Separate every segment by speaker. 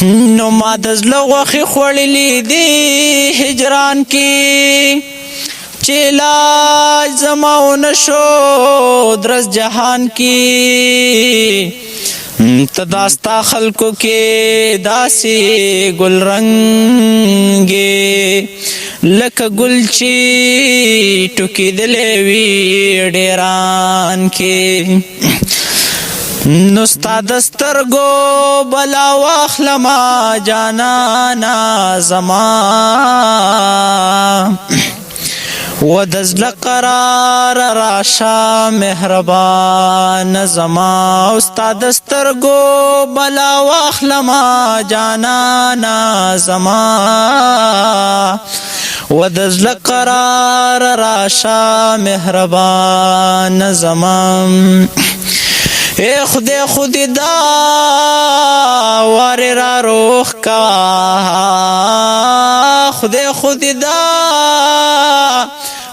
Speaker 1: نو ما د زړه غوښې خوړلې دي هجران کې چې علاج زما ونه شو درس جهان کې ته داستا خلکو کې داسې ګل رنګې لکه ګل چې ټوکېدلی وي ډېران کې نو ستا د سترګو بلا واخلما جانانا زما و د زړه قرار راشه مهربان زما او ستا د سترګو بلا واخلما جانانا زما و د زړه قرار راشه مهربان زما اے خدای خودی دا واری را روح کا خدای خودی دا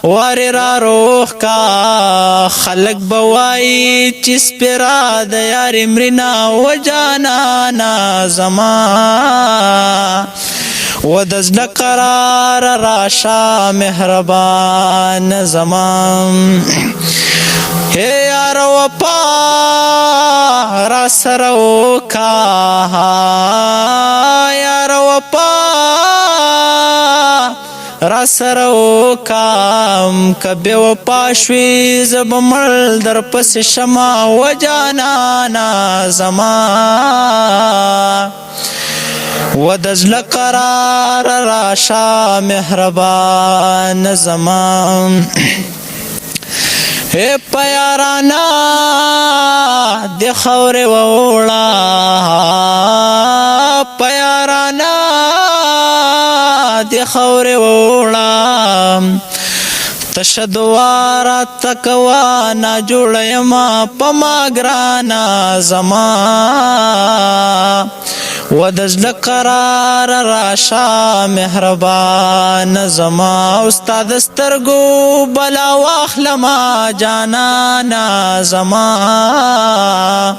Speaker 1: واری را روح کا خلق بوائی چیز پیرا دا یار امرینا و جانانا زما و دزل قرار راشا مهربان زما اے یار وپا را سرو کا یار وپا را سرو کام کبه وپا شوی زب مړ در پس شما و جانانا زما و دزل قرار راشا مهربان زما اے پیارانا دی خور ووڑا پیارانا دی خور ووڑا تشدوارا تکوانا جوڑیما پما گرانا زما و دزل قرار راشا مهربان زما استاد سترگو بلا واخلما جانانا زما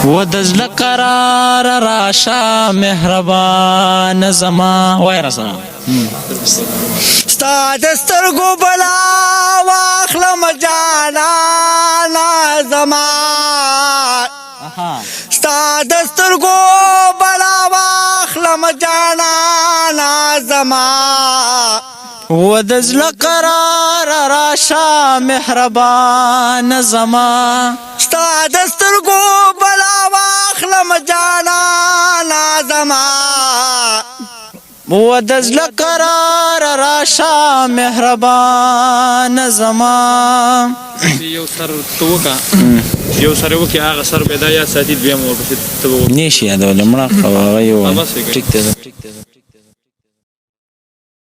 Speaker 1: و دزل قرار راشا مهربان زما وای رسنا
Speaker 2: استاد سترگو بلا واخلما جانانا زما ستا دسترگو بلا واخلم جانانا زما
Speaker 1: و دزل قرار راشا مهربان زما
Speaker 2: ستا دسترگو بلا واخلم جانانا زما
Speaker 1: و دزل قرار راشا مهربان زما
Speaker 3: یو سر توکا یو سره وکي هغه سر پیدا یا ساتي دویم ورپسې ته
Speaker 1: نشي یادول مړه خو هغه یو ټیک ته